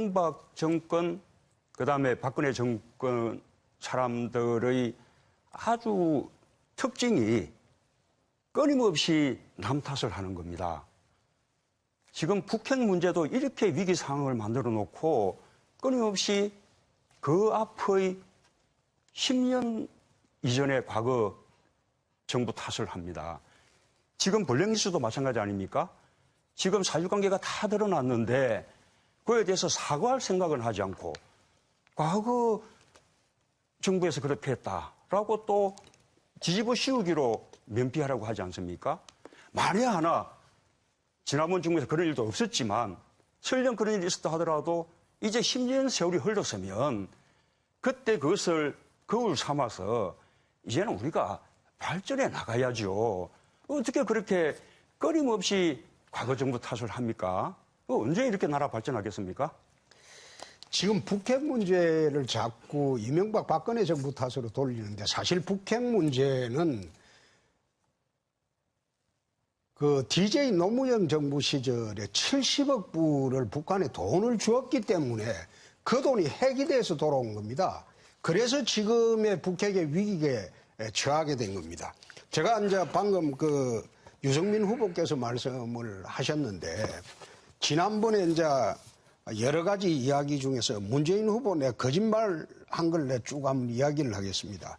이명박 정권, 그다음에 박근혜 정권 사람들의 아주 특징이 끊임없이 남 탓을 하는 겁니다. 지금 북핵 문제도 이렇게 위기 상황을 만들어 놓고 끊임없이 그 앞의 10년 이전의 과거 정부 탓을 합니다. 지금 블랙리스트도 마찬가지 아닙니까? 지금 사실관계가 다 드러났는데 그에 대해서 사과할 생각은 하지 않고 과거 정부에서 그렇게 했다라고 또 뒤집어 씌우기로 면피하라고 하지 않습니까? 만에 하나 지난번 정부에서 그런 일도 없었지만 설령 그런 일이 있었다 하더라도 이제 10년 세월이 흘렀으면 그때 그것을 거울 삼아서 이제는 우리가 발전해 나가야죠. 어떻게 그렇게 끊임없이 과거 정부 탓을 합니까? 언제 이렇게 나라 발전하겠습니까? 지금 북핵 문제를 자꾸 이명박 박근혜 정부 탓으로 돌리는데 사실 북핵 문제는 그 DJ 노무현 정부 시절에 70억 불을 북한에 돈을 주었기 때문에 그 돈이 핵이 돼서 돌아온 겁니다. 그래서 지금의 북핵의 위기에 처하게 된 겁니다. 제가 이제 방금 그 유승민 후보께서 말씀을 하셨는데 지난번에 이제 여러 가지 이야기 중에서 문재인 후보 내 거짓말 한 걸 내 쭉 한번 이야기를 하겠습니다.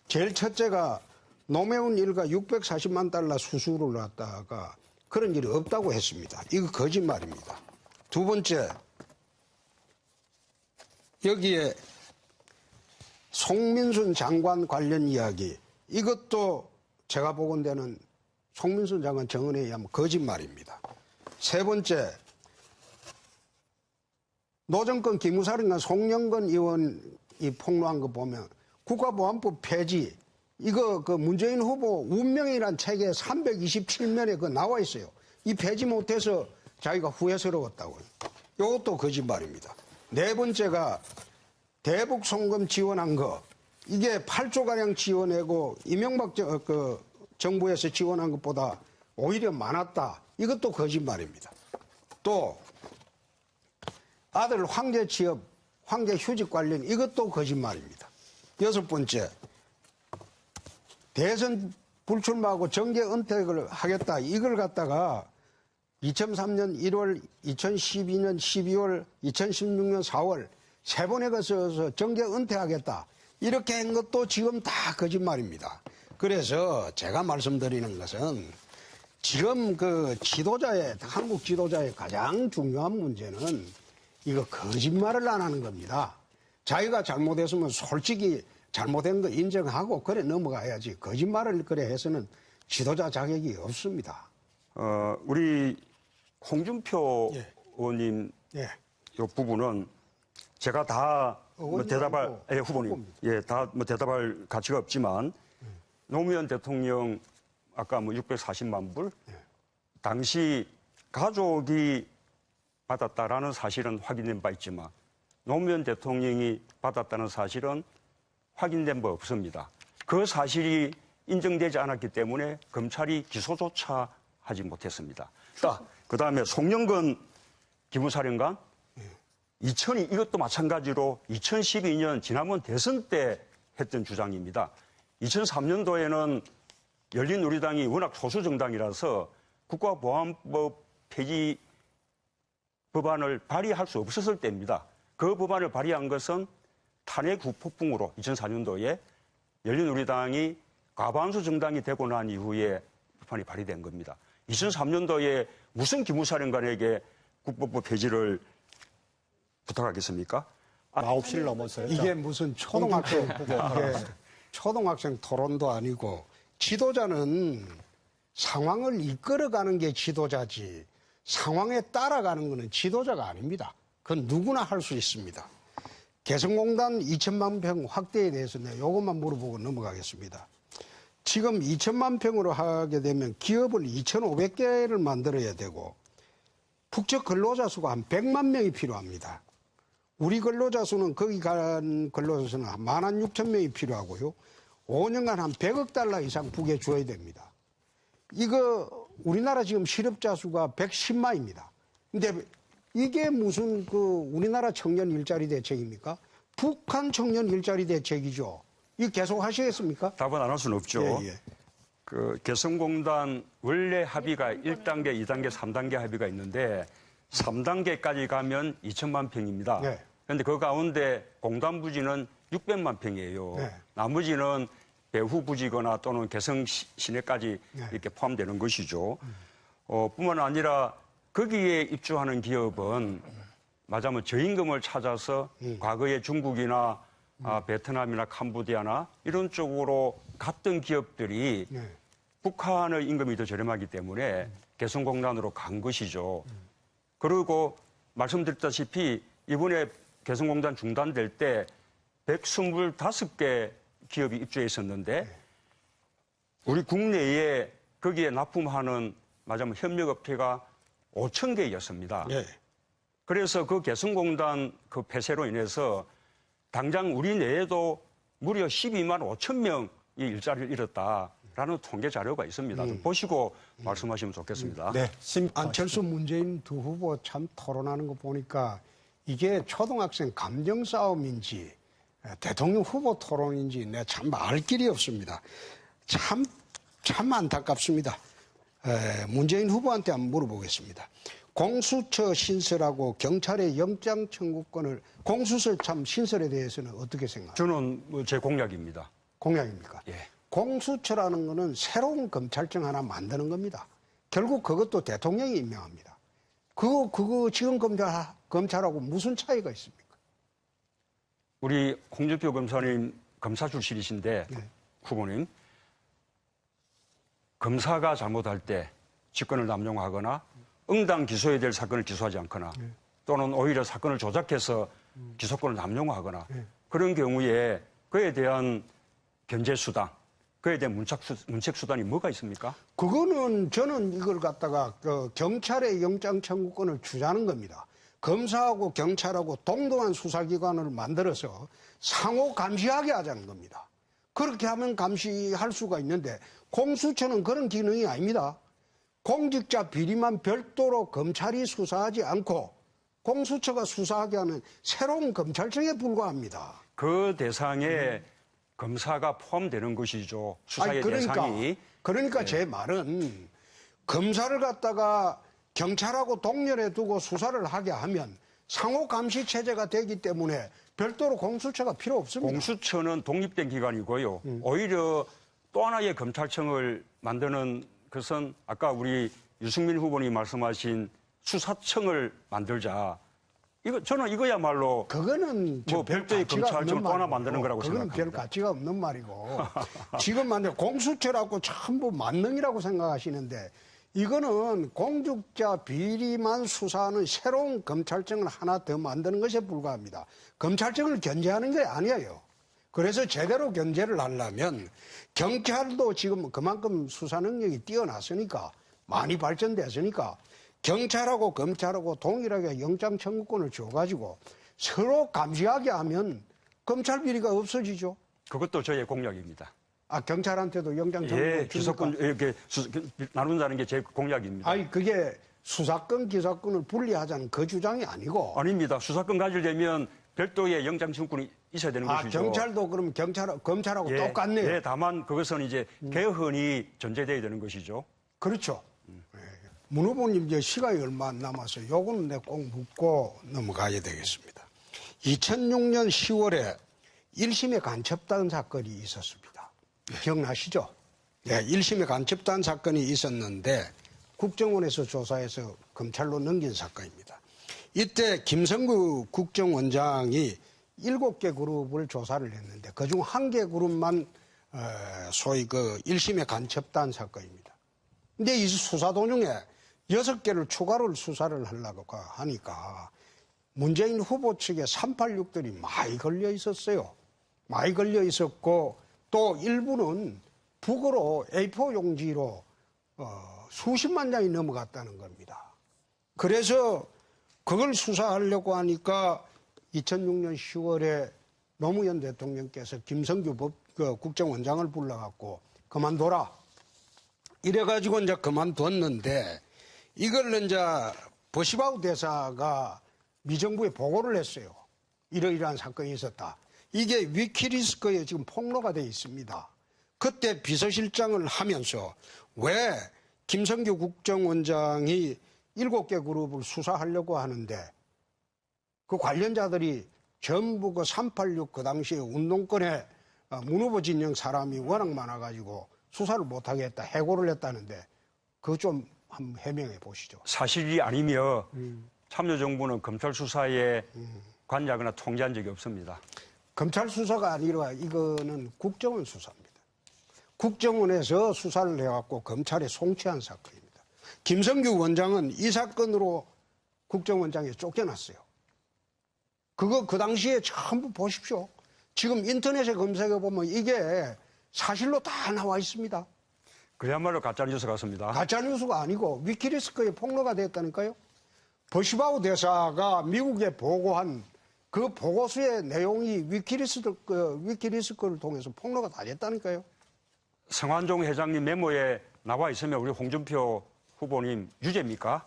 제일 첫째가 노무현 일가 640만 달러 수수를 갖다가 그런 일이 없다고 했습니다. 이거 거짓말입니다. 두 번째, 여기에 송민순 장관 관련 이야기, 이것도 제가 보건대는 송민순 장관 정언에 의하면 거짓말입니다. 세 번째, 노정권 기무사령관 송영건 의원이 폭로한 거 보면 국가보안법 폐지, 이거 그 문재인 후보 운명이란 책에 327면에 그 나와 있어요. 이 폐지 못해서 자기가 후회스러웠다고요. 이것도 거짓말입니다. 네 번째가 대북 송금 지원한 거, 이게 8조가량 지원하고 이명박 정부에서 지원한 것보다 오히려 많았다. 이것도 거짓말입니다. 또 아들 황제 취업, 황제 휴직 관련, 이것도 거짓말입니다. 여섯 번째, 대선 불출마하고 정계 은퇴를 하겠다. 이걸 갖다가 2003년 1월, 2012년 12월, 2016년 4월 세 번에 걸쳐서 정계 은퇴하겠다. 이렇게 한 것도 지금 다 거짓말입니다. 그래서 제가 말씀드리는 것은 지금 그 지도자의, 한국 지도자의 가장 중요한 문제는 이거 거짓말을 안 하는 겁니다. 자기가 잘못했으면 솔직히 잘못된 거 인정하고 그래 넘어가야지 거짓말을 그래 해서는 지도자 자격이 없습니다. 우리 홍준표 의원님 이 부분은 제가 다 뭐 대답할 후보님 다 뭐 대답할 가치가 없지만 노무현 대통령 아까 뭐 640만 불 당시 가족이 받았다라는 사실은 확인된 바 있지만 노무현 대통령이 받았다는 사실은 확인된 바 없습니다. 그 사실이 인정되지 않았기 때문에 검찰이 기소조차 하지 못했습니다. 그 다음에 송영건 기무사령관 2002 이것도 마찬가지로 2012년 지난번 대선 때 했던 주장입니다. 2003년도에는 열린우리당이 워낙 소수 정당이라서 국가보안법 폐지 법안을 발의할 수 없었을 때입니다. 그 법안을 발의한 것은 탄핵 후 폭풍으로 2004년도에 열린우리당이 과반수 정당이 되고 난 이후에 법안이 발의된 겁니다. 2003년도에 무슨 기무사령관에게 국법법 폐지를 부탁하겠습니까? 9시를 넘었어요. 이게 무슨 초등학생, 이게 초등학생 토론도 아니고 지도자는 상황을 이끌어가는 게 지도자지 상황에 따라가는 것은 지도자가 아닙니다. 그건 누구나 할 수 있습니다. 개성공단 2천만 평 확대에 대해서는 이것만 물어보고 넘어가겠습니다. 지금 2천만 평으로 하게 되면 기업을 2,500개를 만들어야 되고 북측 근로자 수가 한 100만 명이 필요합니다. 우리 근로자 수는 거기 간 근로자 수는 한 16,000명이 필요하고요. 5년간 한 100억 달러 이상 북에 줘야 됩니다. 이거 우리나라 지금 실업자 수가 110만입니다. 근데 이게 무슨 우리나라 청년 일자리 대책입니까? 북한 청년 일자리 대책이죠. 이거 계속 하시겠습니까? 답은 안 할 수는 없죠. 예, 예. 개성공단 원래 합의가 1단계, 2단계, 3단계 합의가 있는데 3단계까지 가면 2천만 평입니다. 네. 그런데 그 가운데 공단 부지는 600만 평이에요. 네. 나머지는 배후 부지거나 또는 개성 시내까지 네. 이렇게 포함되는 것이죠. 뿐만 아니라 거기에 입주하는 기업은 말하자면 저임금을 찾아서 과거에 중국이나 베트남이나 캄보디아나 이런 쪽으로 갔던 기업들이 네. 북한의 임금이 더 저렴하기 때문에 개성공단으로 간 것이죠. 그리고 말씀드렸다시피 이번에 개성공단 중단될 때 125개 기업이 입주해 있었는데 우리 국내에 거기에 납품하는 말하자면 협력업체가 5,000개였습니다. 예. 그래서 그 개성공단 그 폐쇄로 인해서 당장 우리 내에도 무려 12만 5천 명이 일자리를 잃었다라는 통계 자료가 있습니다. 좀 보시고 말씀하시면 좋겠습니다. 네. 안철수 문재인 두 후보 참 토론하는 거 보니까 이게 초등학생 감정 싸움인지 대통령 후보 토론인지 내가 참 알 길이 없습니다. 참 안타깝습니다. 문재인 후보한테 한번 물어보겠습니다. 공수처 신설하고 경찰의 영장 청구권을 공수처 참 신설에 대해서는 어떻게 생각하세요? 저는 제 공약입니다. 공약입니까? 예. 공수처라는 거는 새로운 검찰청 하나 만드는 겁니다. 결국 그것도 대통령이 임명합니다. 그거 지금 검찰하고 무슨 차이가 있습니까? 우리 홍준표 검사님 검사 출신이신데 네. 후보님 검사가 잘못할 때 직권을 남용하거나 응당 기소해야 될 사건을 기소하지 않거나 또는 오히려 사건을 조작해서 기소권을 남용하거나 그런 경우에 그에 대한 견제 수단, 그에 대한 문책 수단이 뭐가 있습니까? 그거는 저는 이걸 갖다가 경찰의 영장 청구권을 주자는 겁니다. 검사하고 경찰하고 동등한 수사기관을 만들어서 상호 감시하게 하자는 겁니다. 그렇게 하면 감시할 수가 있는데 공수처는 그런 기능이 아닙니다. 공직자 비리만 별도로 검찰이 수사하지 않고 공수처가 수사하게 하는 새로운 검찰청에 불과합니다. 그 대상에 검사가 포함되는 것이죠. 수사의 대상이. 그러니까 제 말은 검사를 갖다가 경찰하고 동렬해 두고 수사를 하게 하면 상호 감시 체제가 되기 때문에 별도로 공수처가 필요 없습니다. 공수처는 독립된 기관이고요. 오히려 또 하나의 검찰청을 만드는 것은 아까 우리 유승민 후보님이 말씀하신 수사청을 만들자. 저는 이거야말로 그거는 뭐 별도의 검찰청을 또 하나 만드는 거라고 그건 생각합니다. 별 가치가 없는 말이고 지금 만약 공수처라고 전부 만능이라고 생각하시는데 이거는 공직자 비리만 수사하는 새로운 검찰청을 하나 더 만드는 것에 불과합니다. 검찰청을 견제하는 게 아니에요. 그래서 제대로 견제를 하려면 경찰도 지금 그만큼 수사 능력이 뛰어났으니까 많이 발전됐으니까 경찰하고 검찰하고 동일하게 영장 청구권을 줘가지고 서로 감시하게 하면 검찰 비리가 없어지죠. 그것도 저의 공약입니다. 경찰한테도 영장 청구권 예, 기소권 이렇게 나눈다는 게 제 공약입니다. 아니 그게 수사권 기소권을 분리하자는 그 주장이 아니고 아닙니다. 수사권 가지려면 별도의 영장 청구권이 있어야 되는 것이죠. 경찰도 그럼 검찰하고 예, 똑같네요. 예, 다만 그것은 이제 개헌이 전제돼야 되는 것이죠. 그렇죠. 문 후보님 이제 시간이 얼마 안 남아서 요거는 내가 꼭 묻고 넘어가야 되겠습니다. 2006년 10월에 1심의 간첩단 사건이 있었습니다. 기억나시죠? 네, 1심의 간첩단 사건이 있었는데 국정원에서 조사해서 검찰로 넘긴 사건입니다. 이때 김성구 국정원장이 7개 그룹을 조사를 했는데 그중 1개 그룹만 소위 그 1심의 간첩단 사건입니다. 근데 이 수사 도중에 6개를 추가로 수사를 하려고 하니까 문재인 후보 측에 386들이 많이 걸려 있었어요. 많이 걸려 있었고 또 일부는 북으로 A4 용지로 수십만 장이 넘어갔다는 겁니다. 그래서 그걸 수사하려고 하니까 2006년 10월에 노무현 대통령께서 김성규 국정원장을 불러갖고 그만둬라. 이래가지고 이제 그만뒀는데 이걸 이제 버시바우 대사가 미정부에 보고를 했어요. 이러이러한 사건이 있었다. 이게 위키리스크에 지금 폭로가 돼 있습니다. 그때 비서실장을 하면서 왜 김성규 국정원장이 7개 그룹을 수사하려고 하는데 그 관련자들이 전부 그 386 그 당시에 운동권에 문 후보 진영 사람이 워낙 많아가지고 수사를 못하게 했다, 해고를 했다는데 그거 좀 한번 해명해 보시죠. 사실이 아니며 참여정부는 검찰 수사에 관여하거나 통제한 적이 없습니다. 검찰 수사가 아니라 이거는 국정원 수사입니다. 국정원에서 수사를 해갖고 검찰에 송치한 사건입니다. 김성규 원장은 이 사건으로 국정원장에 쫓겨났어요. 그거 그 당시에 전부 보십시오. 지금 인터넷에 검색해 보면 이게 사실로 다 나와 있습니다. 그야말로 가짜뉴스 같습니다. 가짜뉴스가 아니고 위키리스크에 폭로가 됐다니까요. 버시바우 대사가 미국에 보고한 그 보고서의 내용이 위키리스크를 통해서 폭로가 다 됐다니까요. 성완종 회장님 메모에 나와 있으면 우리 홍준표 후보님 유죄입니까?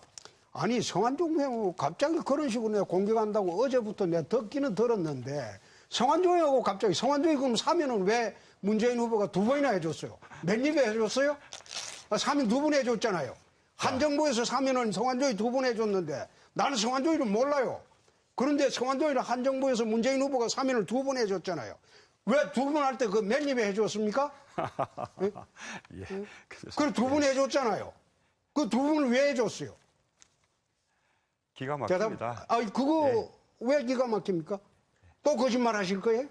아니 성완종 회장하고 갑자기 그런 식으로 내가 공격한다고 어제부터 내가 듣기는 들었는데 성완종하고 갑자기 성완종이 그럼 사면은 왜 문재인 후보가 2번이나 해줬어요? 몇 입에 해줬어요? 사면 2번 해줬잖아요. 한 정부에서 사면은 성완종이 2번 해줬는데 나는 성완종이를 몰라요. 그런데 성완종이를 한 정부에서 문재인 후보가 사면을 2번 해줬잖아요. 왜 2번 할 때 그 몇 입에 해줬습니까? 예? 예. 그래 2번 해줬잖아요. 그 2번을 왜 해줬어요? 기가 막힙니다. 그거 예. 왜 기가 막힙니까? 또 거짓말 하실 거예요?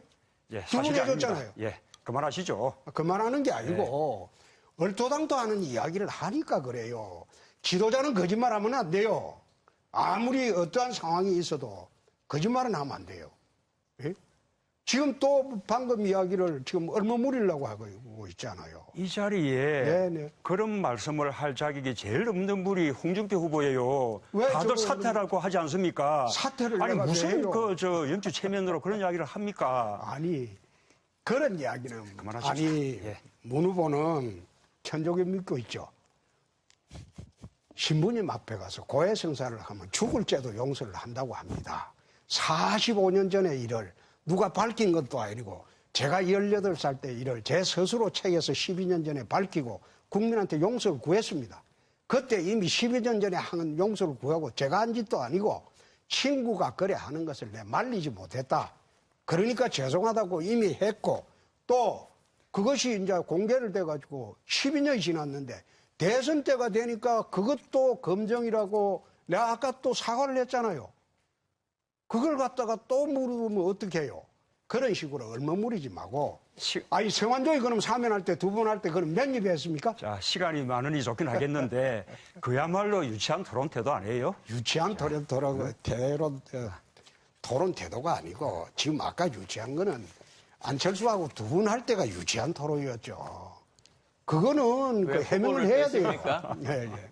예, 2번 사실이 해줬잖아요. 아닙니다. 예, 그만하시죠. 그만하는 게 아니고 얼토당토 하는 이야기를 하니까 그래요. 지도자는 거짓말하면 안 돼요. 아무리 어떠한 상황이 있어도 거짓말은 하면 안 돼요. 예? 지금 또 방금 이야기를 지금 얼머무리려고 하고 있잖아요. 이 자리에 네네. 그런 말씀을 할 자격이 제일 없는 분이 홍준표 후보예요. 왜 다들 저거 사퇴라고 하지 않습니까? 사퇴를 아니 내가 무슨 해요? 연주 체면으로 그런 이야기를 합니까? 아니 그런 이야기는 그만하십시오. 아니 예. 문 후보는 천족에 믿고 있죠. 신부님 앞에 가서 고해성사를 하면 죽을 죄도 용서를 한다고 합니다. 45년 전의 일을 누가 밝힌 것도 아니고 제가 18살 때 일을 제 스스로 책에서 12년 전에 밝히고 국민한테 용서를 구했습니다. 그때 이미 12년 전에 한 용서를 구하고 제가 한 짓도 아니고 친구가 그래 하는 것을 내 말리지 못했다. 그러니까 죄송하다고 이미 했고 또 그것이 이제 공개를 돼가지고 12년이 지났는데 대선 때가 되니까 그것도 검증이라고 내가 아까 또 사과를 했잖아요. 그걸 갖다가 또 물으면 어떻게 해요? 그런 식으로 얼머무리지 말고. 아니 성완종이 그럼 사면할 때 2번 할 때 그럼 몇 입에 했습니까? 자, 시간이 많으니 좋긴 하겠는데 그야말로 유치한 토론 태도 아니에요? 유치한 토론 태도가 아니고 지금 아까 유치한 거는 안철수하고 2분 할 때가 유치한 토론이었죠. 그거는 그 해명을 해야 돼요. 뺐습니까? 예, 예.